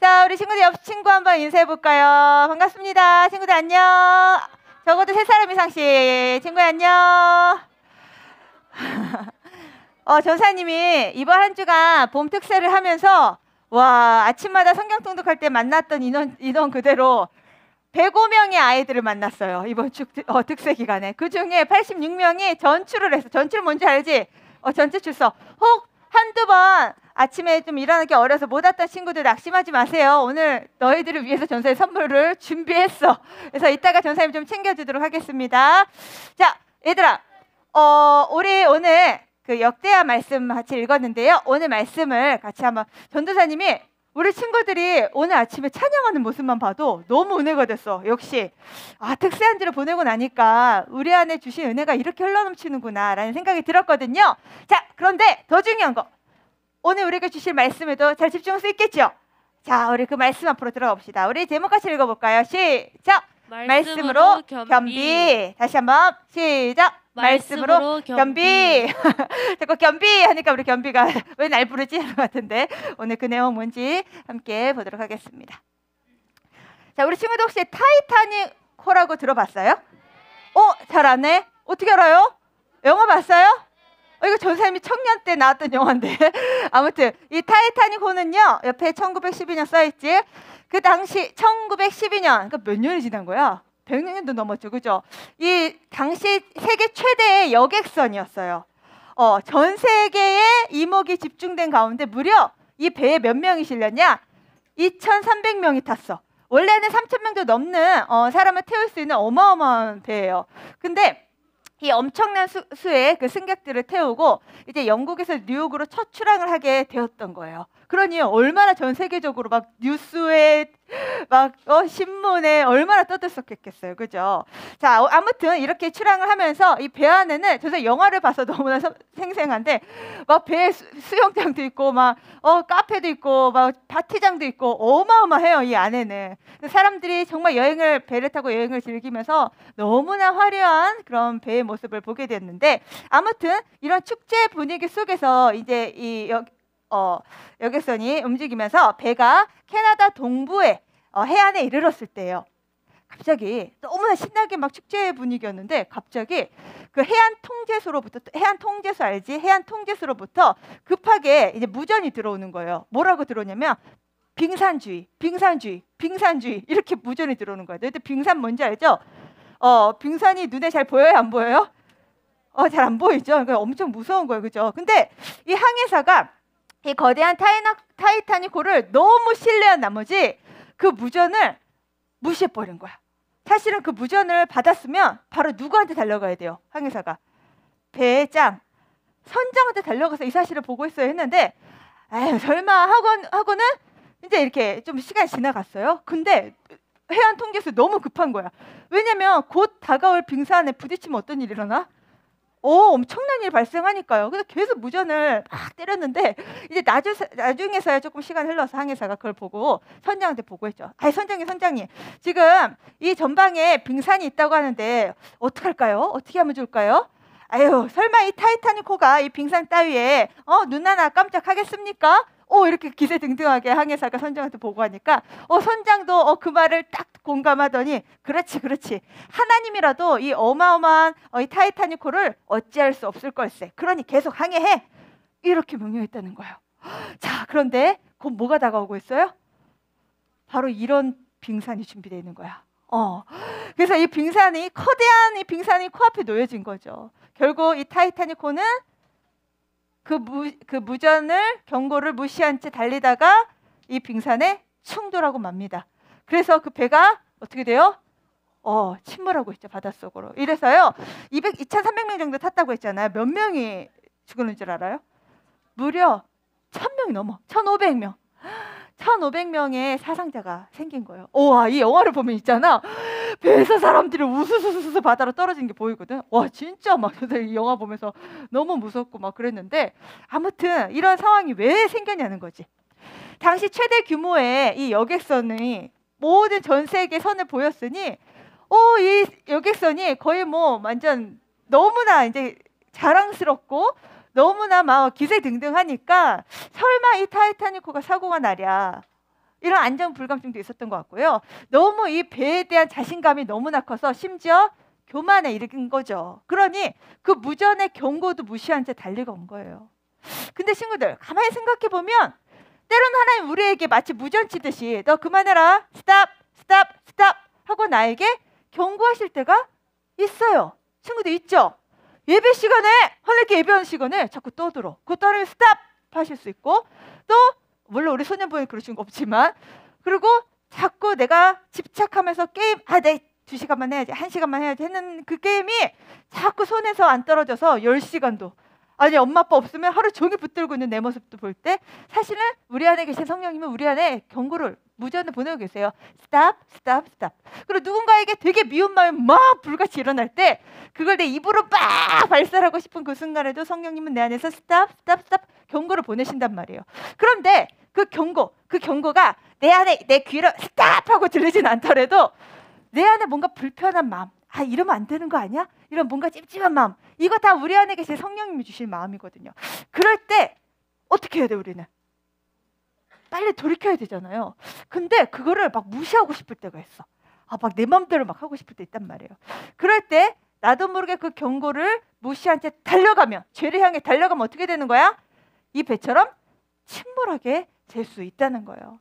자, 우리 친구들 옆 친구 한번 인사해 볼까요? 반갑습니다. 친구들 안녕. 적어도 3사람 이상씩. 친구 안녕. 전사님이 이번 한 주간 봄 특세를 하면서 와, 아침마다 성경 통독할 때 만났던 인원 그대로 105명의 아이들을 만났어요. 이번 특세 기간에. 그중에 86명이 전출을 했어. 전출 뭔지 알지? 전체 출석. 혹 한두 번 아침에 좀 일어나기 어려서 못 왔던 친구들 낙심하지 마세요. 오늘 너희들을 위해서 전사의 선물을 준비했어. 그래서 이따가 전사님 좀 챙겨주도록 하겠습니다. 자, 얘들아, 우리 오늘 그 역대하 말씀 같이 읽었는데요. 오늘 말씀을 같이 한번 전도사님이 우리 친구들이 오늘 아침에 찬양하는 모습만 봐도 너무 은혜가 됐어. 역시 특세 한 주를 보내고 나니까 우리 안에 주신 은혜가 이렇게 흘러넘치는구나 라는 생각이 들었거든요. 자, 그런데 더 중요한 거, 오늘 우리가 주실 말씀에도 잘 집중할 수 있겠죠? 자, 우리 그 말씀 앞으로 들어가 봅시다. 우리 제목 같이 읽어볼까요? 시작! 말씀으로 겸비. 다시 한번 시작! 말씀으로 겸비. 자꾸 겸비 하니까 우리 겸비가 왜 날 부르지? 하는 것 같은데 오늘 그 내용 뭔지 함께 보도록 하겠습니다. 자, 우리 친구들 혹시 타이타닉호라고 들어봤어요? 잘 아네? 어떻게 알아요? 영화 봤어요? 이거 전사님이 청년 때 나왔던 영화인데 아무튼 이 타이타닉호는요, 옆에 1912년 써있지. 그 당시 1912년, 그러니까 몇 년이 지난 거야? 100년도 넘었죠, 그죠? 이 당시 세계 최대의 여객선이었어요. 전 세계의 이목이 집중된 가운데 무려 이 배에 몇 명이 실렸냐? 2,300명이 탔어. 원래는 3,000명도 넘는 사람을 태울 수 있는 어마어마한 배예요. 근데 이 엄청난 수의 그 승객들을 태우고 이제 영국에서 뉴욕으로 첫 출항을 하게 되었던 거예요. 그러니 얼마나 전 세계적으로 막 뉴스에 막 신문에 얼마나 떠들썩했겠어요, 그죠? 자, 아무튼 이렇게 출항을 하면서 이 배 안에는 저서 영화를 봐서 너무나 생생한데 막 배에 수영장도 있고 막 카페도 있고 막 파티장도 있고 어마어마해요, 이 안에는. 사람들이 정말 배를 타고 여행을 즐기면서 너무나 화려한 그런 배의 모습을 보게 됐는데, 아무튼 이런 축제 분위기 속에서 이제 이 여객선이 움직이면서 배가 캐나다 동부의 해안에 이르렀을 때예요. 갑자기 너무나 신나게 막 축제 분위기였는데 갑자기 그 해안 통제소 알지? 해안 통제소로부터 급하게 이제 무전이 들어오는 거예요. 뭐라고 들어오냐면 빙산주의 이렇게 무전이 들어오는 거예요. 너희들 빙산 뭔지 알죠? 빙산이 눈에 잘 보여요, 안 보여요? 잘 안 보이죠? 그러니까 엄청 무서운 거예요, 그죠? 근데 이 항해사가 이 거대한 타이타닉호를 너무 신뢰한 나머지 그 무전을 무시해버린 거야. 사실은 그 무전을 받았으면 바로 누구한테 달려가야 돼요? 항해사가 배의 선장한테 달려가서 이 사실을 보고 있어야 했는데 설마 하고는 이제 이렇게 좀 시간이 지나갔어요. 근데 해안 통제소 너무 급한 거야. 왜냐면 곧 다가올 빙산에 부딪히면 어떤 일이 일어나? 엄청난 일이 발생하니까요. 그래서 계속 무전을 막 때렸는데 이제 나중에서야 조금 시간 흘러서 항해사가 그걸 보고 선장한테 보고했죠. 선장님, 지금 이 전방에 빙산이 있다고 하는데 어떡할까요? 어떻게 하면 좋을까요? 설마 이 타이타닉호가 이 빙산 따위에 눈 하나 깜짝하겠습니까? 이렇게 기세등등하게 항해사가 선장한테 보고하니까 선장도 그 말을 딱 공감하더니 그렇지 하나님이라도 이 어마어마한 이 타이타닉호를 어찌할 수 없을 걸세. 그러니 계속 항해해, 이렇게 명령했다는 거예요. 자, 그런데 곧 뭐가 다가오고 있어요? 바로 이런 빙산이 준비되어 있는 거야. 그래서 이 거대한 이 빙산이 코앞에 놓여진 거죠. 결국 이 타이타닉호는 그 무전을 경고를 무시한 채 달리다가 이 빙산에 충돌하고 맙니다. 그래서 그 배가 어떻게 돼요? 침몰하고 있죠, 바닷속으로. 이래서요 2,300명 정도 탔다고 했잖아요. 몇 명이 죽는 줄 알아요? 무려 1,000명이 넘어. 1,500명. 1,500명의 사상자가 생긴 거예요. 이 영화를 보면 있잖아, 배에서 사람들이 우수수수수 바다로 떨어진 게 보이거든. 진짜 막 이 영화 보면서 너무 무섭고 막 그랬는데, 아무튼 이런 상황이 왜 생겼냐는 거지. 당시 최대 규모의 이 여객선이 모든 전 세계 선을 보였으니 이 여객선이 거의 뭐 완전 너무나 이제 자랑스럽고 너무나 막 기세등등하니까 설마 이 타이타닉호가 사고가 나랴, 이런 안정 불감증도 있었던 것 같고요. 너무 이 배에 대한 자신감이 너무나 커서 심지어 교만에 이르는 거죠. 그러니 그 무전의 경고도 무시한 채 달려간 거예요. 근데 친구들 가만히 생각해 보면 때로는 하나님 우리에게 마치 무전 치듯이 너 그만해라, 스탑, 스탑, 스탑 하고 나에게 경고하실 때가 있어요. 친구들 있죠? 예배 시간에, 하나님께 예배하는 시간에 자꾸 떠들어. 그 따르면 스탑 하실 수 있고, 또 물론 우리 소년부는 그러신 거 없지만, 그리고 자꾸 내가 집착하면서 게임, 내 2시간만 해야지, 1시간만 해야지 했는 그 게임이 자꾸 손에서 안 떨어져서 10시간도, 아니 엄마 아빠 없으면 하루 종일 붙들고 있는 내 모습도 볼 때 사실은 우리 안에 계신 성령님은 우리 안에 경고를, 무전을 보내고 계세요. 스탑, 스탑, 스탑. 그리고 누군가에게 되게 미운 마음이 막 불같이 일어날 때 그걸 내 입으로 막 발설하고 싶은 그 순간에도 성령님은 내 안에서 스탑, 스탑, 스탑 경고를 보내신단 말이에요. 그런데 그 경고가 내 안에, 내 귀로 스탑하고 들리진 않더라도 내 안에 뭔가 불편한 마음, 이러면 안 되는 거 아니야? 이런 뭔가 찝찝한 마음, 이거 다 우리 안에 계신 성령님이 주실 마음이거든요. 그럴 때 어떻게 해야 돼? 우리는 빨리 돌이켜야 되잖아요. 근데 그거를 막 무시하고 싶을 때가 있어. 막 내 맘대로 막 하고 싶을 때 있단 말이에요. 그럴 때 나도 모르게 그 경고를 무시한 채 달려가면, 죄를 향해 달려가면 어떻게 되는 거야? 이 배처럼 침몰하게 될 수 있다는 거예요.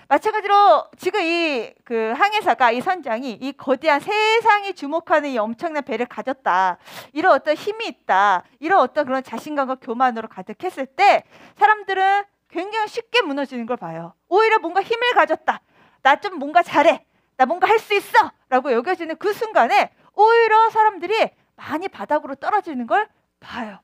마찬가지로 지금 이 그 항해사가, 이 선장이 이 거대한 세상이 주목하는 이 엄청난 배를 가졌다, 이런 어떤 힘이 있다, 이런 어떤 그런 자신감과 교만으로 가득했을 때 사람들은 굉장히 쉽게 무너지는 걸 봐요. 오히려 뭔가 힘을 가졌다, 나 좀 뭔가 잘해, 나 뭔가 할 수 있어 라고 여겨지는 그 순간에 오히려 사람들이 많이 바닥으로 떨어지는 걸 봐요.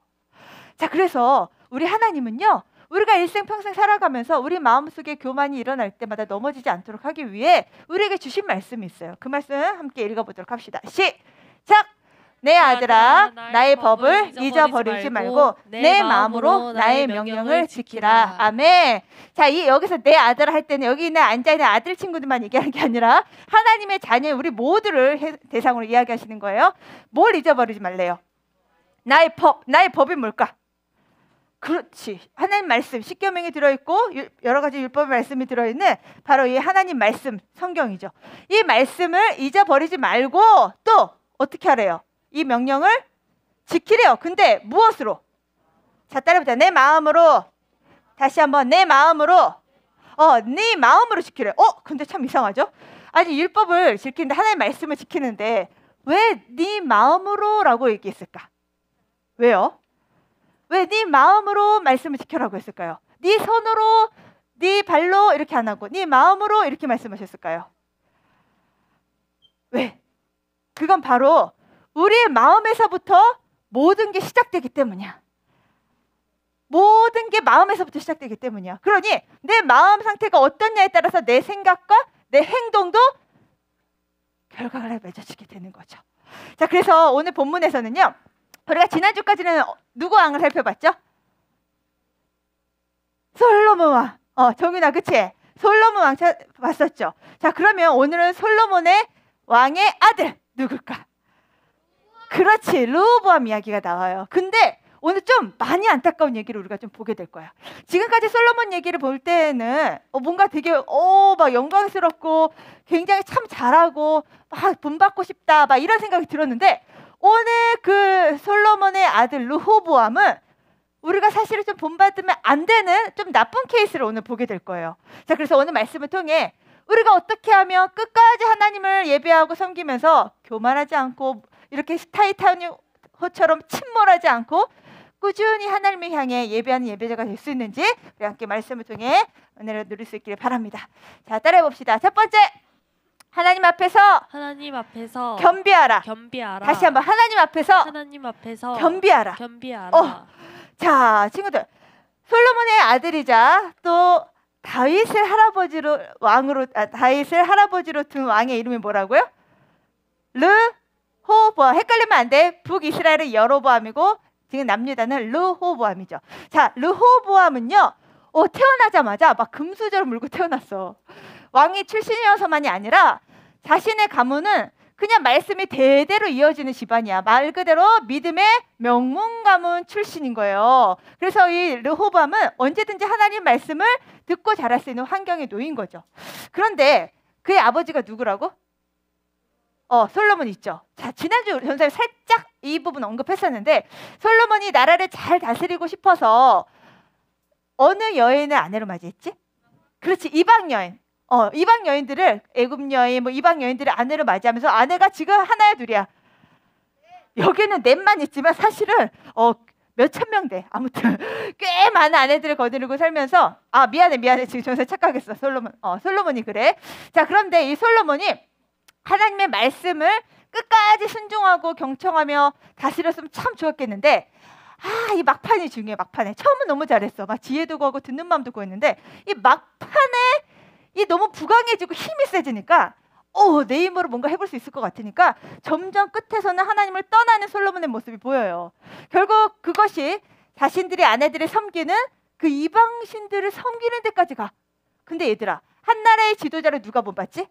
자, 그래서 우리 하나님은요, 우리가 일생평생 살아가면서 우리 마음속에 교만이 일어날 때마다 넘어지지 않도록 하기 위해 우리에게 주신 말씀이 있어요. 그 말씀 함께 읽어보도록 합시다. 시작! 내 아들아, 나의 법을 잊어버리지 말고 내 마음으로 나의 명령을 지키라. 아멘. 자, 여기서 내 아들아 할 때는 여기 있는 앉아있는 아들 친구들만 얘기하는 게 아니라 하나님의 자녀 우리 모두를 대상으로 이야기하시는 거예요. 뭘 잊어버리지 말래요? 나의 법이 뭘까? 그렇지, 하나님 말씀, 십계명이 들어있고 여러 가지 율법의 말씀이 들어있는 바로 이 하나님 말씀, 성경이죠. 이 말씀을 잊어버리지 말고 또 어떻게 하래요? 이 명령을 지키래요. 근데 무엇으로? 자, 따라해보자. 내 마음으로. 다시 한번, 내 마음으로. 네 마음으로 지키래. 근데 참 이상하죠? 아니, 율법을 지키는데, 하나님 말씀을 지키는데 왜 네 마음으로 라고 얘기했을까? 왜요? 왜 네 마음으로 말씀을 지켜라고 했을까요? 네 손으로, 네 발로 이렇게 안 하고 네 마음으로 이렇게 말씀하셨을까요? 왜? 그건 바로 우리의 마음에서부터 모든 게 시작되기 때문이야. 모든 게 마음에서부터 시작되기 때문이야. 그러니 내 마음 상태가 어떠냐에 따라서 내 생각과 내 행동도 결과를 맺어지게 되는 거죠. 자, 그래서 오늘 본문에서는요, 우리가 지난주까지는 누구 왕을 살펴봤죠? 솔로몬 왕. 정윤아, 그치? 솔로몬 왕 봤었죠? 자, 그러면 오늘은 솔로몬의 왕의 아들 누굴까? 그렇지, 르호보암 이야기가 나와요. 근데 오늘 좀 많이 안타까운 얘기를 우리가 좀 보게 될 거야. 지금까지 솔로몬 얘기를 볼 때는 뭔가 되게 막 영광스럽고 굉장히 참 잘하고 막 본받고 싶다 막 이런 생각이 들었는데, 오늘 그 솔로몬의 아들 르호보암은 우리가 사실은 좀 본받으면 안 되는 좀 나쁜 케이스를 오늘 보게 될 거예요. 자, 그래서 오늘 말씀을 통해 우리가 어떻게 하면 끝까지 하나님을 예배하고 섬기면서 교만하지 않고 이렇게 타이타닉호처럼 침몰하지 않고 꾸준히 하나님을 향해 예배하는 예배자가 될 수 있는지 우리 함께 말씀을 통해 은혜를 누릴 수 있기를 바랍니다. 자, 따라해 봅시다. 첫 번째, 하나님 앞에서 겸비하라. 다시 한번, 하나님 앞에서 겸비하라. 자, 친구들, 솔로몬의 아들이자 또 다윗을 할아버지로 둔 왕의 이름이 뭐라고요? 르호보암. 헷갈리면 안 돼. 북이스라엘의 여로보암이고 지금 남유다는 르호보암이죠. 자, 르호보암은요, 태어나자마자 막 금수저를 물고 태어났어. 왕이 출신이어서만이 아니라 자신의 가문은 그냥 말씀이 대대로 이어지는 집안이야. 말 그대로 믿음의 명문 가문 출신인 거예요. 그래서 이 르호보암은 언제든지 하나님 말씀을 듣고 자랄 수 있는 환경에 놓인 거죠. 그런데 그의 아버지가 누구라고? 솔로몬 있죠. 자, 지난주 전사에 살짝 이 부분 언급했었는데, 솔로몬이 나라를 잘 다스리고 싶어서 어느 여인을 아내로 맞이했지? 그렇지, 이방 여인. 이방 여인들을, 애굽 여인, 뭐 이방 여인들을 아내로 맞이하면서, 아내가 지금 하나야 둘이야. 여기는 넷만 있지만 사실은 몇천 명 돼. 아무튼 꽤 많은 아내들을 거느리고 살면서, 미안해 지금 전사 착각했어. 솔로몬이 그래. 자, 그런데 이 솔로몬이 하나님의 말씀을 끝까지 순종하고 경청하며 다스렸으면 참 좋았겠는데, 이 막판이 중요해. 막판에 처음은 너무 잘했어. 막 지혜도 구하고 듣는 마음도 구했는데, 이 막판에 이 너무 부강해지고 힘이 세지니까 내 힘으로 뭔가 해볼 수 있을 것 같으니까 점점 끝에서는 하나님을 떠나는 솔로몬의 모습이 보여요. 결국 그것이 자신들의 아내들을 섬기는 그 이방신들을 섬기는 데까지 가. 근데 얘들아, 한 나라의 지도자를 누가 본받지?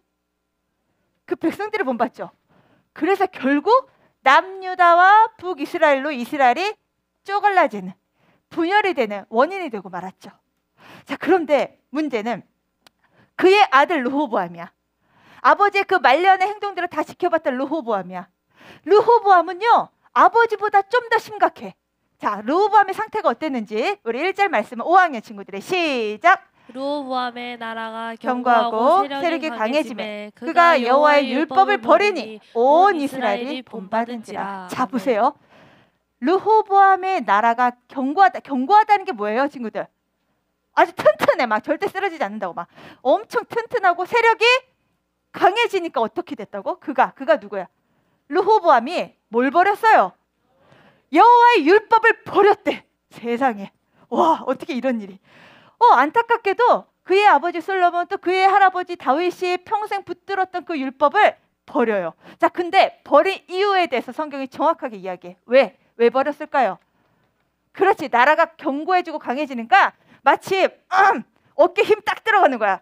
그 백성들을 본받죠. 그래서 결국 남유다와 북이스라엘로 이스라엘이 쪼갈라지는, 분열이 되는 원인이 되고 말았죠. 자, 그런데 문제는 그의 아들 르호보암이야. 아버지의 그 말년의 행동들을 다 지켜봤던 르호보암이야. 르호보암은요, 아버지보다 좀 더 심각해. 자, 르호보암의 상태가 어땠는지 우리 1절 말씀은 5학년 친구들의 시작. 르호보암의 나라가 견고하고 세력이 강해지매 그가 여호와의 율법을 버리니 온 이스라엘이 본받은지라. 자, 보세요. 르호보암의 나라가 견고하다는 게 뭐예요, 친구들? 아주 튼튼해. 막 절대 쓰러지지 않는다고. 막 엄청 튼튼하고 세력이 강해지니까 어떻게 됐다고? 그가 누구야? 르호보암이 뭘 버렸어요? 여호와의 율법을 버렸대. 세상에. 와, 어떻게 이런 일이. 안타깝게도 그의 아버지 솔로몬, 또 그의 할아버지 다윗이 평생 붙들었던 그 율법을 버려요. 자, 근데 버린 이유에 대해서 성경이 정확하게 이야기해. 왜 버렸을까요? 그렇지, 나라가 견고해지고 강해지니까 마치 어깨 힘 딱 들어가는 거야.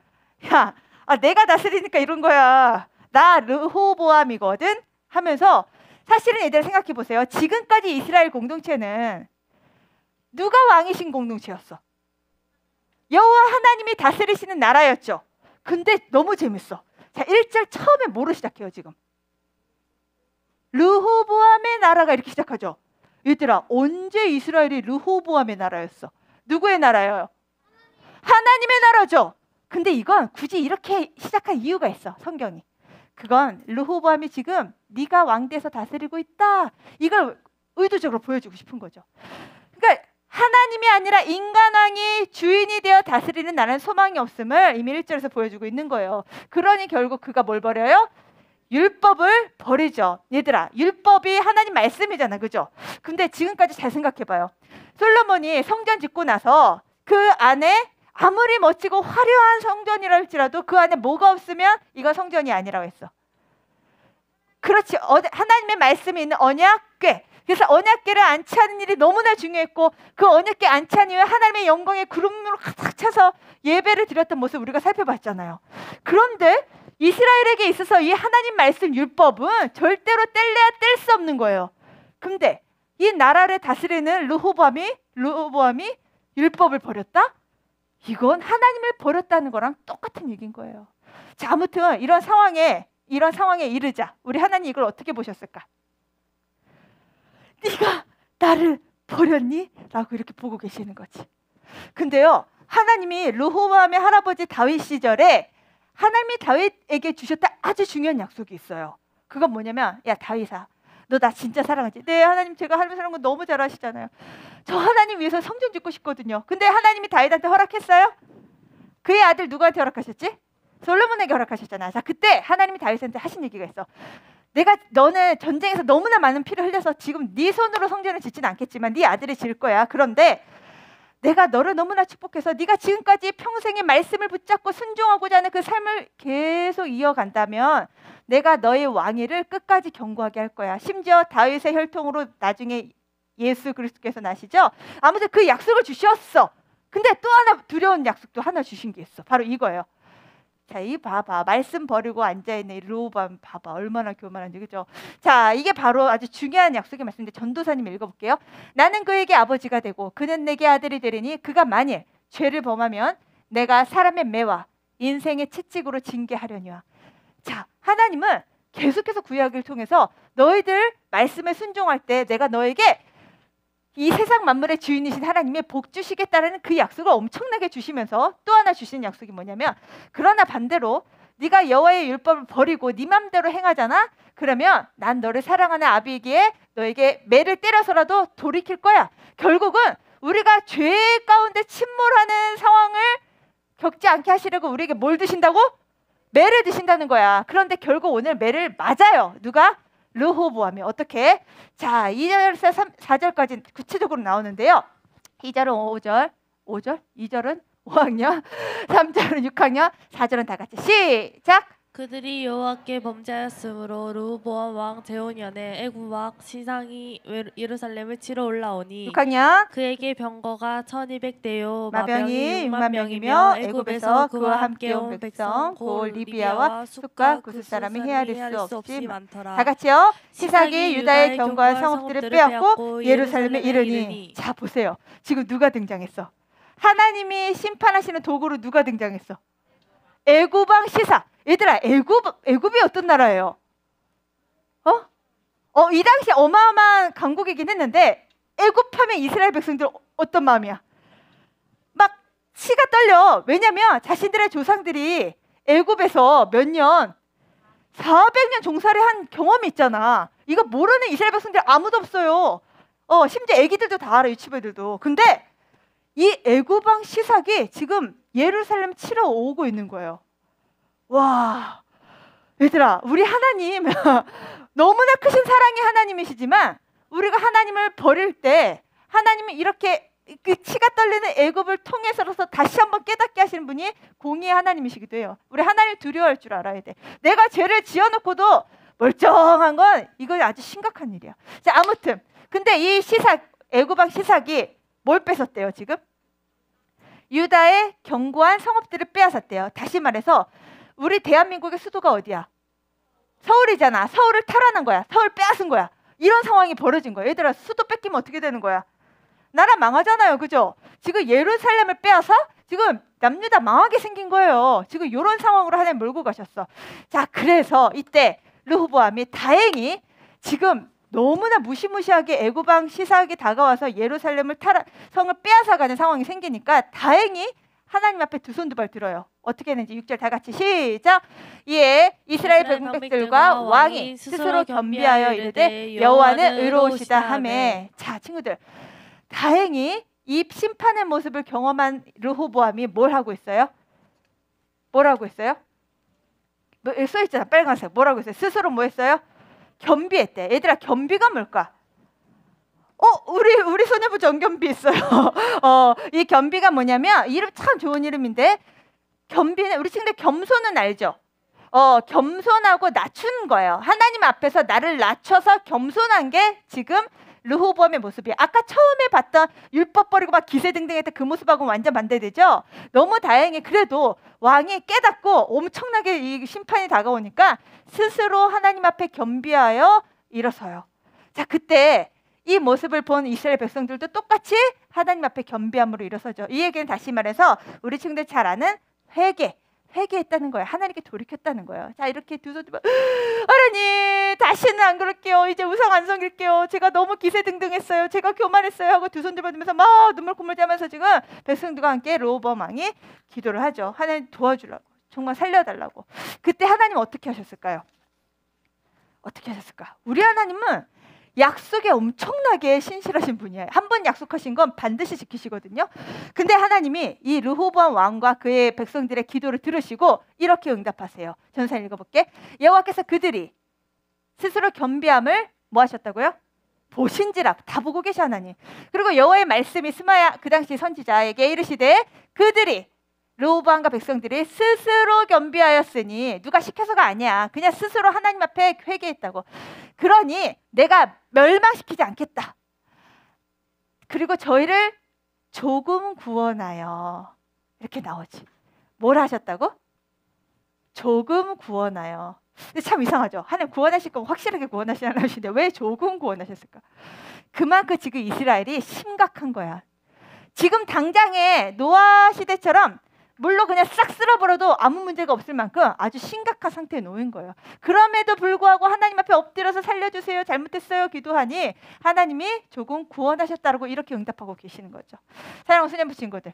야, 내가 다스리니까 이런 거야. 나 르호보암이거든 하면서, 사실은 얘들 생각해 보세요. 지금까지 이스라엘 공동체는 누가 왕이신 공동체였어? 여호와 하나님이 다스리시는 나라였죠. 근데 너무 재밌어. 자, 1절 처음에 뭐로 시작해요? 지금 르호보암의 나라가 이렇게 시작하죠. 얘들아, 언제 이스라엘이 르호보암의 나라였어? 누구의 나라예요? 하나님의 나라죠. 근데 이건 굳이 이렇게 시작한 이유가 있어, 성경이. 그건 르호보암이 지금 네가 왕돼서 다스리고 있다, 이걸 의도적으로 보여주고 싶은 거죠. 그러니까 하나님이 아니라 인간왕이 주인이 되어 다스리는 나라는 소망이 없음을 이미 1절에서 보여주고 있는 거예요. 그러니 결국 그가 뭘 버려요? 율법을 버리죠. 얘들아, 율법이 하나님 말씀이잖아, 그죠? 근데 지금까지 잘 생각해봐요. 솔로몬이 성전 짓고 나서 그 안에 아무리 멋지고 화려한 성전이라 할지라도 그 안에 뭐가 없으면 이건 성전이 아니라고 했어. 그렇지, 하나님의 말씀이 있는 언약궤. 그래서 언약궤를 안치하는 일이 너무나 중요했고, 그 언약궤 안치한 이후에 하나님의 영광의 구름으로 가득 차서 예배를 드렸던 모습 우리가 살펴봤잖아요. 그런데 이스라엘에게 있어서 이 하나님 말씀 율법은 절대로 뗄래야 뗄 수 없는 거예요. 근데 이 나라를 다스리는 르호보암이 율법을 버렸다? 이건 하나님을 버렸다는 거랑 똑같은 얘기인 거예요. 자, 아무튼 이런 상황에 이르자 우리 하나님 이걸 어떻게 보셨을까? 네가 나를 버렸니? 라고 이렇게 보고 계시는 거지. 근데요, 하나님이 르호보암의 할아버지 다윗 시절에 하나님이 다윗에게 주셨던 아주 중요한 약속이 있어요. 그건 뭐냐면, 야 다윗아, 너 나 진짜 사랑하지? 네 하나님, 제가 하나님 사랑하는 거 너무 잘 아시잖아요. 저 하나님 위해서 성전 짓고 싶거든요. 근데 하나님이 다윗한테 허락했어요? 그의 아들 누구한테 허락하셨지? 솔로몬에게 허락하셨잖아. 자, 그때 하나님이 다윗한테 하신 얘기가 있어. 너는 전쟁에서 너무나 많은 피를 흘려서 지금 네 손으로 성전을 짓지는 않겠지만 네 아들이 지을 거야. 그런데 내가 너를 너무나 축복해서 네가 지금까지 평생의 말씀을 붙잡고 순종하고자 하는 그 삶을 계속 이어간다면 내가 너의 왕위를 끝까지 견고하게 할 거야. 심지어 다윗의 혈통으로 나중에 예수 그리스도께서 나시죠. 아무튼 그 약속을 주셨어. 근데 또 하나 두려운 약속도 하나 주신 게 있어. 바로 이거예요. 자, 이 봐봐. 말씀 버리고 앉아있는 이 르호보암 봐봐. 얼마나 교만한지, 그죠? 자, 이게 바로 아주 중요한 약속의 말씀인데 전도사님 읽어볼게요. 나는 그에게 아버지가 되고 그는 내게 아들이 되리니 그가 만일 죄를 범하면 내가 사람의 매와 인생의 채찍으로 징계하려니와. 자, 하나님은 계속해서 구약을 통해서 너희들 말씀에 순종할 때 내가 너에게 이 세상 만물의 주인이신 하나님의 복 주시겠다는 그 약속을 엄청나게 주시면서 또 하나 주신 약속이 뭐냐면, 그러나 반대로 네가 여호와의 율법을 버리고 네 맘대로 행하잖아. 그러면 난 너를 사랑하는 아비에게 너에게 매를 때려서라도 돌이킬 거야. 결국은 우리가 죄 가운데 침몰하는 상황을 겪지 않게 하시려고 우리에게 뭘 드신다고? 매를 드신다는 거야. 그런데 결국 오늘 매를 맞아요. 누가? 르호보암이. 어떻게? 자, 2절에서 4절까지 구체적으로 나오는데요. 2절은 5절, 2절은 5학년, 3절은 6학년, 4절은 다 같이 시작! 그들이 여호와께 범죄하였으므로 르호보암 왕 제호년에 애굽 왕 시상이 예루살렘을 치러 올라오니 6학년 그에게 병거가 1200대요 마병이 6만 명이며 애굽에서 그와 함께 온 백성 곧 리비아와 숫과 구스 사람이 헤아릴 수 없이 많더라. 다 같이요. 시삭이 유다의 견고한 성읍들을 빼앗고 예루살렘에 이르니. 자, 보세요. 지금 누가 등장했어? 하나님이 심판하시는 도구로 누가 등장했어? 애굽 왕 시삭. 얘들아, 애굽이 어떤 나라예요? 이 당시 어마어마한 강국이긴 했는데 애굽하면 이스라엘 백성들 어떤 마음이야? 막 치가 떨려. 왜냐면 자신들의 조상들이 애굽에서 몇 년, 400년 종살이 한 경험이 있잖아. 이거 모르는 이스라엘 백성들 아무도 없어요. 심지어 애기들도 다 알아, 유치부들도. 근데 이 애굽 왕 시삭이 지금 예루살렘 치러 오고 있는 거예요. 와, 얘들아, 우리 하나님 너무나 크신 사랑의 하나님이시지만 우리가 하나님을 버릴 때 하나님은 이렇게 그 치가 떨리는 애굽을 통해서라서 다시 한번 깨닫게 하시는 분이 공의의 하나님이시기도 해요. 우리 하나님 두려워할 줄 알아야 돼. 내가 죄를 지어놓고도 멀쩡한 건 이건 아주 심각한 일이야. 자, 아무튼 근데 이 시삭, 애굽 왕 시삭이 뭘 뺏었대요 지금? 유다의 견고한 성읍들을 빼앗았대요. 다시 말해서 우리 대한민국의 수도가 어디야? 서울이잖아. 서울을 탈환한 거야. 서울 빼앗은 거야. 이런 상황이 벌어진 거야. 얘들아, 수도 뺏기면 어떻게 되는 거야? 나라 망하잖아요. 그죠? 지금 예루살렘을 빼앗아 지금 남유다 망하게 생긴 거예요. 지금 이런 상황으로 하나님 몰고 가셨어. 자, 그래서 이때 르호보암이 다행히 지금 너무나 무시무시하게 애굽 왕 시삭이 다가와서 예루살렘을 성을 빼앗아가는 상황이 생기니까 다행히 하나님 앞에 두 손 두 발 들어요. 어떻게 했는지 6절 다 같이 시작. 이에 이스라엘 백성들과 왕이 스스로 겸비하여 이르되 여호와는 의로우시다 하매. 자, 친구들, 다행히 이 심판의 모습을 경험한 르호보암이 뭘 하고 있어요? 뭘 하고 있어요? 써 있잖아, 빨간색. 뭐라고 했어요? 스스로 뭐 했어요? 겸비했대. 얘들아, 겸비가 뭘까? 우리 소녀부 정겸비 있어요. 이 겸비가 뭐냐면, 이름 참 좋은 이름인데, 겸비는 우리 친구들 겸손은 알죠? 겸손하고 낮춘 거예요. 하나님 앞에서 나를 낮춰서 겸손한 게 지금 르호보암의 모습이에요. 아까 처음에 봤던 율법 버리고 막 기세등등했던 그 모습하고는 완전 반대되죠. 너무 다행히 그래도 왕이 깨닫고 엄청나게 이 심판이 다가오니까 스스로 하나님 앞에 겸비하여 일어서요. 자, 그때 이 모습을 본 이스라엘 백성들도 똑같이 하나님 앞에 겸비함으로 일어서죠. 이 얘기는 다시 말해서 우리 친구들 잘 아는 회개했다는 거예요. 하나님께 돌이켰다는 거예요. 자, 이렇게 두 손 들고 하나님, 다시는 안 그럴게요. 이제 우상 안 섬길게요. 제가 너무 기세등등했어요. 제가 교만했어요. 하고 두 손 들면서 막 눈물 콧물 짜면서 지금 백성들과 함께 르호보암 왕이 기도를 하죠. 하나님 도와주라고, 정말 살려달라고. 그때 하나님 어떻게 하셨을까요? 어떻게 하셨을까? 우리 하나님은 약속에 엄청나게 신실하신 분이에요. 한 번 약속하신 건 반드시 지키시거든요. 근데 하나님이 이 르호보암 왕과 그의 백성들의 기도를 들으시고 이렇게 응답하세요. 전사 읽어볼게. 여호와께서 그들이 스스로 겸비함을 뭐 하셨다고요? 보신지라. 다 보고 계셔 하나님. 그리고 여호와의 말씀이 스마야 그 당시 선지자에게 이르시되 그들이 르호보암과 백성들이 스스로 겸비하였으니, 누가 시켜서가 아니야. 그냥 스스로 하나님 앞에 회개했다고. 그러니 내가 멸망시키지 않겠다. 그리고 저희를 조금 구원하여. 이렇게 나오지. 뭘 하셨다고? 조금 구원하여. 근데 참 이상하죠. 하나님 구원하실 거면 확실하게 구원하시는 하시는데 왜 조금 구원하셨을까? 그만큼 지금 이스라엘이 심각한 거야. 지금 당장에 노아 시대처럼 물로 그냥 싹 쓸어버려도 아무 문제가 없을 만큼 아주 심각한 상태에 놓인 거예요. 그럼에도 불구하고 하나님 앞에 엎드려서 살려주세요, 잘못했어요 기도하니 하나님이 조금 구원하셨다고 이렇게 응답하고 계시는 거죠. 사랑하는 수녀부 친구들,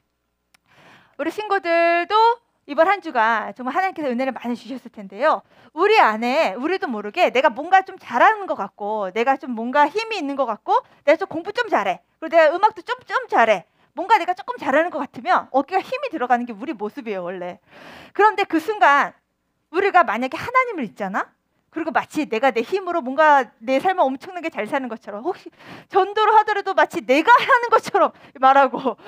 우리 친구들도 이번 한 주가 정말 하나님께서 은혜를 많이 주셨을 텐데요. 우리 안에 우리도 모르게 내가 뭔가 좀 잘하는 것 같고, 내가 좀 뭔가 힘이 있는 것 같고, 내가 좀 공부 좀 잘해, 그리고 내가 음악도 좀 잘해, 뭔가 내가 조금 잘하는 것 같으면 어깨가 힘이 들어가는 게 우리 모습이에요 원래. 그런데 그 순간 우리가 만약에 하나님을 잊잖아? 그리고 마치 내가 내 힘으로 뭔가 내 삶을 엄청나게 잘 사는 것처럼, 혹시 전도를 하더라도 마치 내가 하는 것처럼 말하고,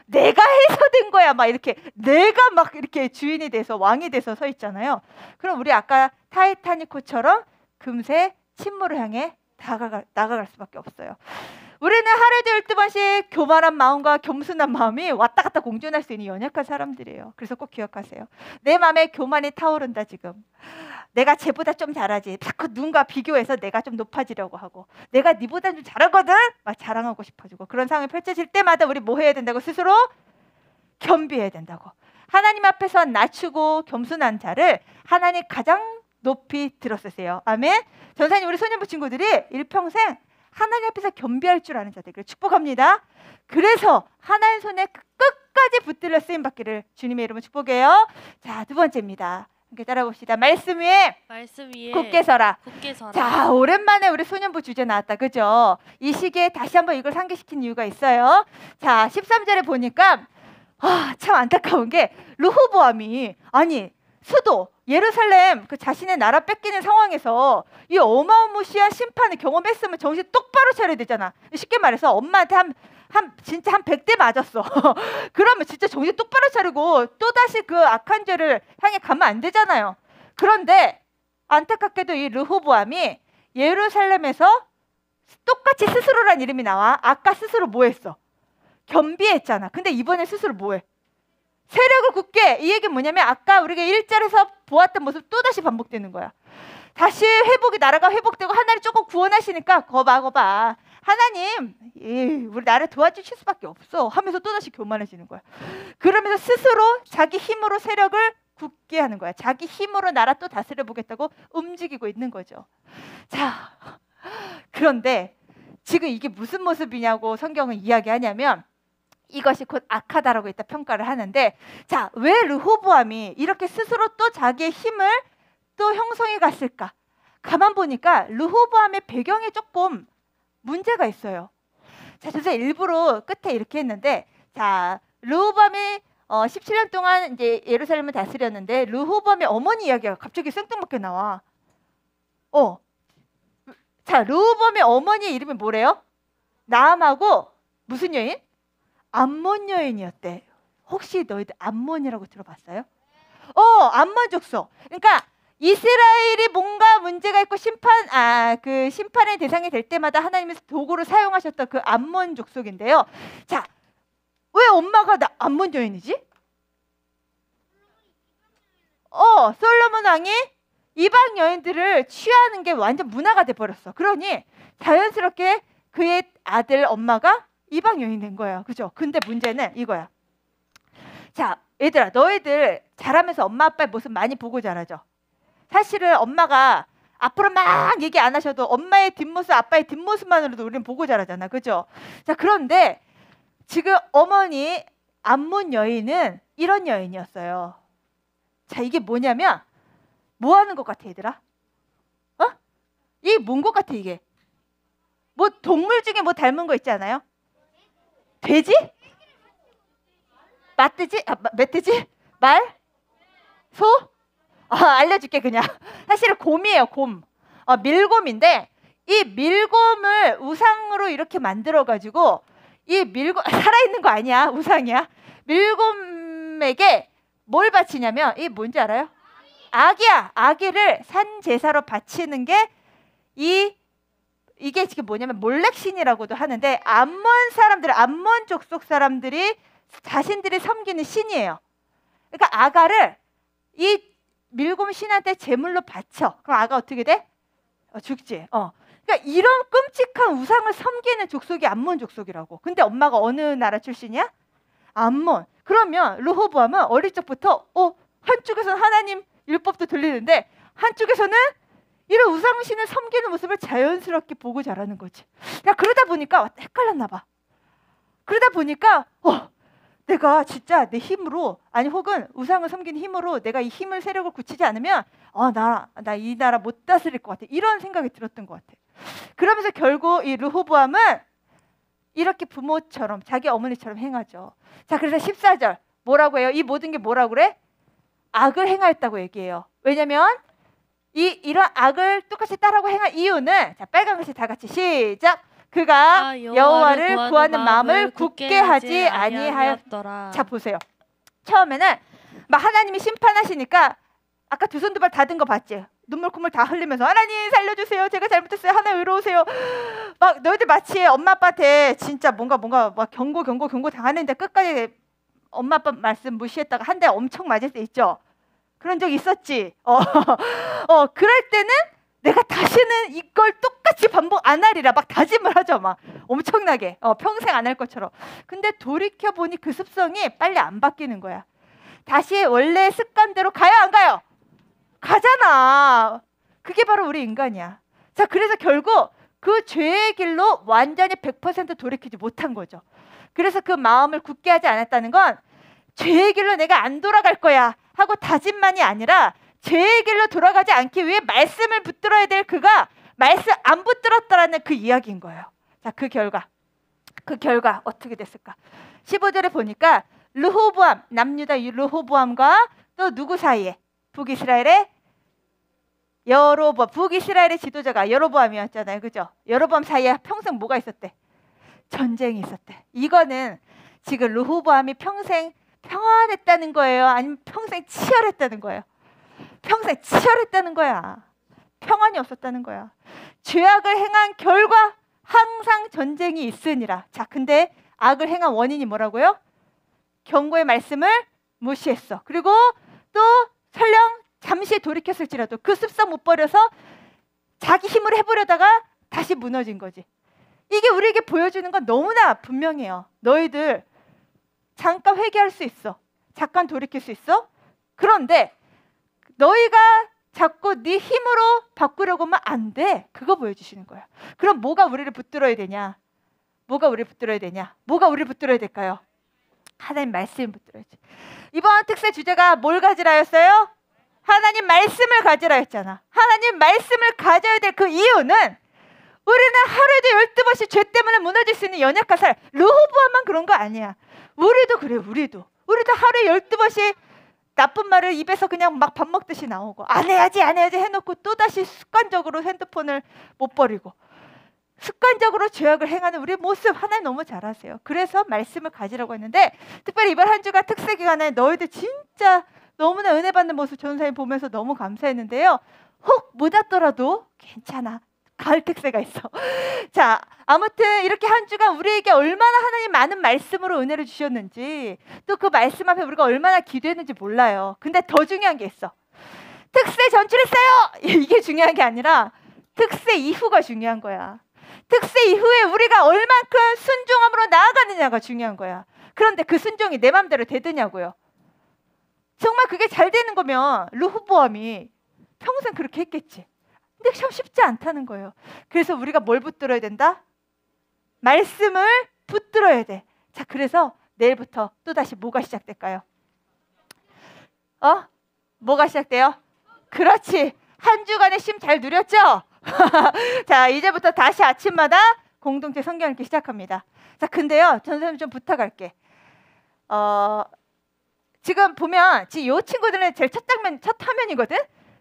내가 해서 된 거야 막 이렇게, 내가 막 이렇게 주인이 돼서 왕이 돼서 서 있잖아요. 그럼 우리 아까 타이타닉호처럼 금세 침몰을 향해 나아갈 수밖에 없어요. 우리는 하루에도 12번씩 교만한 마음과 겸손한 마음이 왔다 갔다 공존할 수 있는 연약한 사람들이에요. 그래서 꼭 기억하세요. 내 마음에 교만이 타오른다 지금. 내가 쟤보다 좀 잘하지. 자꾸 누군가 비교해서 내가 좀 높아지려고 하고, 내가 니보다 좀 잘하거든 막 자랑하고 싶어지고, 그런 상황이 펼쳐질 때마다 우리 뭐 해야 된다고? 스스로 겸비해야 된다고. 하나님 앞에서 낮추고 겸손한 자를 하나님 가장 높이 들어쓰세요. 아멘. 전사님, 우리 소년부 친구들이 일평생 하나님 앞에서 겸비할 줄 아는 자들을 축복합니다. 그래서 하나님 손에 끝까지 붙들려 쓰임 받기를 주님의 이름으로 축복해요. 자, 두 번째입니다. 함께 따라봅시다. 말씀 위에 굳게 서라. 자, 오랜만에 우리 소년부 주제 나왔다, 그죠? 이 시기에 다시 한번 이걸 상기시킨 이유가 있어요. 자, 13절에 보니까 참 안타까운 게, 르호보암이 수도 예루살렘 그 자신의 나라 뺏기는 상황에서 이 어마어마시한 심판을 경험했으면 정신 똑바로 차려야 되잖아. 쉽게 말해서 엄마한테 진짜 한 100대 맞았어. 그러면 진짜 정신 똑바로 차리고 또다시 그 악한 죄를 향해 가면 안 되잖아요. 그런데 안타깝게도 이 르호보암이 예루살렘에서 똑같이 스스로란 이름이 나와. 아까 스스로 뭐 했어? 겸비했잖아. 근데 이번에 스스로 뭐 해? 세력을 굳게. 이 얘기는 뭐냐면 아까 우리가 1절에서 보았던 모습 또다시 반복되는 거야. 다시 나라가 회복되고 하나님 조금 구원하시니까 거봐 하나님 우리 나를 도와주실 수밖에 없어 하면서 또다시 교만해지는 거야. 그러면서 스스로 자기 힘으로 세력을 굳게 하는 거야. 자기 힘으로 나라 또 다스려 보겠다고 움직이고 있는 거죠. 자, 그런데 지금 이게 무슨 모습이냐고 성경은 이야기하냐면, 이것이 곧 악하다라고 일단 평가를 하는데, 자, 왜 르호보암이 이렇게 스스로 또 자기의 힘을 또 형성해 갔을까? 가만 보니까 르호보암의 배경에 조금 문제가 있어요. 자, 그래서 일부러 끝에 이렇게 했는데, 자, 르호보암이 17년 동안 이제 예루살렘을 다스렸는데 르호보암의 어머니 이야기가 갑자기 생뚱맞게 나와. 자, 르호보암의 어머니의 이름이 뭐래요? 나암하고 무슨 여인? 암몬 여인이었대. 혹시 너희들 암몬이라고 들어봤어요? 암몬 족속. 그러니까 이스라엘이 뭔가 문제가 있고 그 심판의 대상이 될 때마다 하나님의 도구로 사용하셨던 그 암몬 족속인데요. 자, 왜 엄마가 암몬 여인이지? 솔로몬 왕이 이방 여인들을 취하는 게 완전 문화가 돼버렸어. 그러니 자연스럽게 그의 아들 엄마가 이방 여인 된 거예요. 그죠? 근데 문제는 이거야. 자, 얘들아, 너희들 자라면서 엄마 아빠의 모습 많이 보고 자라죠? 사실은 엄마가 앞으로 막 얘기 안 하셔도 엄마의 뒷모습, 아빠의 뒷모습만으로도 우리는 보고 자라잖아. 그죠? 자, 그런데 지금 어머니 암몬 여인은 이런 여인이었어요. 자, 이게 뭐냐면 뭐 하는 것 같아, 얘들아? 이게 뭔 것 같아, 이게? 뭐 동물 중에 뭐 닮은 거 있지 않아요? 돼지? 멧돼지? 말? 소? 알려줄게 그냥. 사실은 곰이에요, 곰. 밀곰인데 이 밀곰을 우상으로 이렇게 만들어가지고, 이 밀곰 살아있는 거 아니야, 우상이야. 밀곰에게 뭘 바치냐면, 이게 뭔지 알아요? 아기야. 아기를 산 제사로 바치는 게 이게 지금 뭐냐면 몰렉신이라고도 하는데, 암몬 족속 사람들이 자신들이 섬기는 신이에요. 그러니까 아가를 이 밀곰 신한테 제물로 바쳐. 그럼 아가 어떻게 돼? 죽지. 그러니까 이런 끔찍한 우상을 섬기는 족속이 암몬 족속이라고. 근데 엄마가 어느 나라 출신이야? 암몬. 그러면 르호보암은 어릴 적부터 한쪽에서는 하나님 율법도 들리는데 한쪽에서는 이런 우상신을 섬기는 모습을 자연스럽게 보고 자라는 거지. 야, 그러다 보니까 헷갈렸나 봐. 그러다 보니까 내가 진짜 내 힘으로, 아니 혹은 우상을 섬기는 힘으로 내가 이 힘을 세력을 굳히지 않으면 나 이 나라 못 다스릴 것 같아. 이런 생각이 들었던 것 같아. 그러면서 결국 이 르호보암은 이렇게 부모처럼 자기 어머니처럼 행하죠. 자, 그래서 14절 뭐라고 해요? 이 모든 게 뭐라고 그래? 악을 행하였다고 얘기해요. 왜냐면 이런 악을 똑같이 따라고 행한 이유는, 자, 빨간 글씨 다 같이 시작. 그가 여호와를 구하는 마음을 굳게 하지 아니하였더라. 자, 보세요. 처음에는 막 하나님이 심판하시니까 아까 두 손 두 발 닫은 거 봤지? 눈물 콧물 다 흘리면서 하나님 살려주세요. 제가 잘못했어요. 하나님 의로우세요. 막 너희들 마치 엄마 아빠한테 진짜 뭔가 막 경고 당하는데 끝까지 엄마 아빠 말씀 무시했다가 한 대 엄청 맞을 때 있죠. 그런 적 있었지. 그럴 때는 내가 다시는 이걸 똑같이 반복 안 하리라 막 다짐을 하죠. 막 엄청나게 평생 안 할 것처럼. 근데 돌이켜보니 그 습성이 빨리 안 바뀌는 거야. 다시 원래 습관대로 가요 안 가요? 가잖아. 그게 바로 우리 인간이야. 자, 그래서 결국 그 죄의 길로 완전히 100% 돌이키지 못한 거죠. 그래서 그 마음을 굳게 하지 않았다는 건 죄의 길로 내가 안 돌아갈 거야 하고 다짐만이 아니라 죄의 길로 돌아가지 않기 위해 말씀을 붙들어야 될 그가 말씀 안 붙들었다라는 그 이야기인 거예요. 자, 그 결과 어떻게 됐을까? 15절에 보니까 르호보암, 남유다 르호보암과 또 누구 사이에? 북이스라엘의 여로보암, 북이스라엘의 지도자가 여로보암이었잖아요. 그죠? 여로보암 사이에 평생 뭐가 있었대? 전쟁이 있었대. 이거는 지금 르호보암이 평생 평안했다는 거예요? 아니면 평생 치열했다는 거예요? 평생 치열했다는 거야. 평안이 없었다는 거야. 죄악을 행한 결과 항상 전쟁이 있으니라. 자, 근데 악을 행한 원인이 뭐라고요? 경고의 말씀을 무시했어. 그리고 또 설령 잠시 돌이켰을지라도 그 습성 못 버려서 자기 힘으로 해보려다가 다시 무너진 거지. 이게 우리에게 보여주는 건 너무나 분명해요. 너희들 잠깐 회개할 수 있어. 잠깐 돌이킬 수 있어. 그런데 너희가 자꾸 네 힘으로 바꾸려고 하면 안 돼. 그거 보여주시는 거야. 그럼 뭐가 우리를 붙들어야 되냐? 뭐가 우리를 붙들어야 될까요? 하나님 말씀을 붙들어야지. 이번 특세 주제가 뭘 가지라 했어요? 하나님 말씀을 가지라 했잖아. 하나님 말씀을 가져야 될 그 이유는 우리는 하루에도 12번씩 죄 때문에 무너질 수 있는 연약한 살. 르호보암만 그런 거 아니야. 우리도 그래. 우리도 하루에 12번씩 나쁜 말을 입에서 그냥 막 밥 먹듯이 나오고 안 해야지 해놓고 또다시 습관적으로 핸드폰을 못 버리고 습관적으로 죄악을 행하는 우리의 모습 하나님 너무 잘 아세요. 그래서 말씀을 가지라고 했는데 특별히 이번 한 주가 특세 기간에 너희들 진짜 너무나 은혜 받는 모습 전사님 보면서 너무 감사했는데요. 혹 못 왔더라도 괜찮아. 가을 특세가 있어. 자, 아무튼 이렇게 한 주간 우리에게 얼마나 하나님 많은 말씀으로 은혜를 주셨는지 또 그 말씀 앞에 우리가 얼마나 기도했는지 몰라요. 근데 더 중요한 게 있어. 특세 전출했어요. 이게 중요한 게 아니라 특세 이후가 중요한 거야. 특세 이후에 우리가 얼만큼 순종함으로 나아가느냐가 중요한 거야. 그런데 그 순종이 내 맘대로 되느냐고요. 정말 그게 잘 되는 거면 르호보암이 평생 그렇게 했겠지. 근데 참 쉽지 않다는 거예요. 그래서 우리가 뭘 붙들어야 된다? 말씀을 붙들어야 돼. 자, 그래서 내일부터 또다시 뭐가 시작될까요? 뭐가 시작돼요? 그렇지. 한 주간의 쉼 잘 누렸죠? 자, 이제부터 다시 아침마다 공동체 성경 읽기 시작합니다. 자, 근데요, 전선생님 좀 부탁할게. 지금 보면 지금 이 친구들은 제일 첫 화면이거든?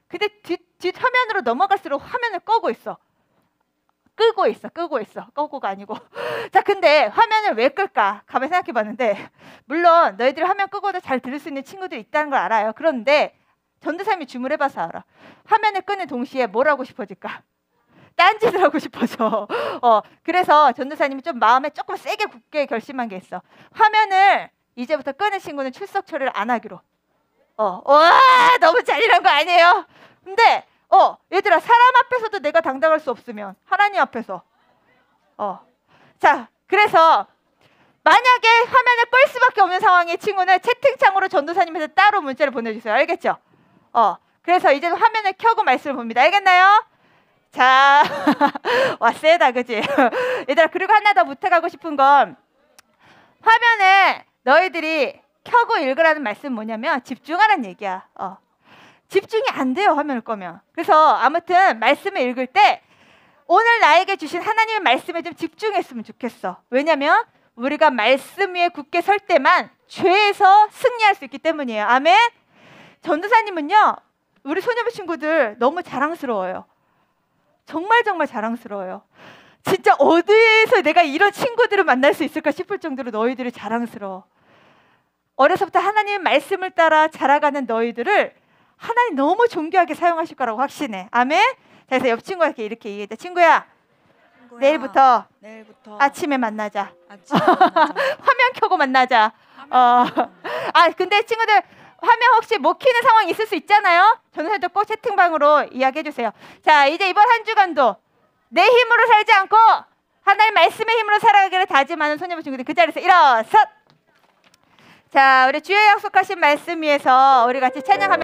근데 뒷 화면으로 넘어갈수록 화면을 끄고 있어. 끄고가 아니고. 자, 근데 화면을 왜 끌까? 가만히 생각해 봤는데, 물론 너희들이 화면 끄고도 잘 들을 수 있는 친구들이 있다는 걸 알아요. 그런데 전도사님이 주문해 봐서 알아. 화면을 끄는 동시에 뭘 하고 싶어질까? 딴짓을 하고 싶어져. 그래서 전도사님이 좀 마음에 조금 세게 굳게 결심한 게 있어. 화면을 이제부터 끄는 친구는 출석 처리를 안 하기로. 와, 너무 잔인한 거 아니에요? 근데 얘들아, 사람 앞에서도 내가 당당할 수 없으면 하나님 앞에서 자, 그래서 만약에 화면을 끌 수밖에 없는 상황의 친구는 채팅창으로 전도사님한테 따로 문자를 보내주세요. 알겠죠? 그래서 이제는 화면을 켜고 말씀을 봅니다. 알겠나요? 자, 와, 세다, 그지? 얘들아, 그리고 하나 더 부탁하고 싶은 건 화면에 너희들이 켜고 읽으라는 말씀은 뭐냐면 집중하라는 얘기야. 집중이 안 돼요, 화면을 꺼면. 그래서 아무튼 말씀을 읽을 때 오늘 나에게 주신 하나님의 말씀에 좀 집중했으면 좋겠어. 왜냐면 우리가 말씀 위에 굳게 설 때만 죄에서 승리할 수 있기 때문이에요. 아멘? 전도사님은요, 우리 소녀부 친구들 너무 자랑스러워요. 정말 정말 자랑스러워요. 진짜 어디에서 내가 이런 친구들을 만날 수 있을까 싶을 정도로 너희들이 자랑스러워. 어려서부터 하나님의 말씀을 따라 자라가는 너희들을 하나님 너무 존귀하게 사용하실 거라고 확신해. 아멘? 자, 그래서 옆 친구에게 이렇게 얘기했다. 친구야, 내일부터 아침에 만나자. 화면 켜고 만나자. 근데 친구들 화면 혹시 못 켜는 상황이 있을 수 있잖아요. 전도사님도 꼭 채팅방으로 이야기해 주세요. 자, 이제 이번 한 주간도 내 힘으로 살지 않고 하나님 말씀의 힘으로 살아가기를 다짐하는 소녀부 친구들, 그 자리에서 일어서. 자, 우리 주의 약속하신 말씀 위에서 우리 같이 찬양하며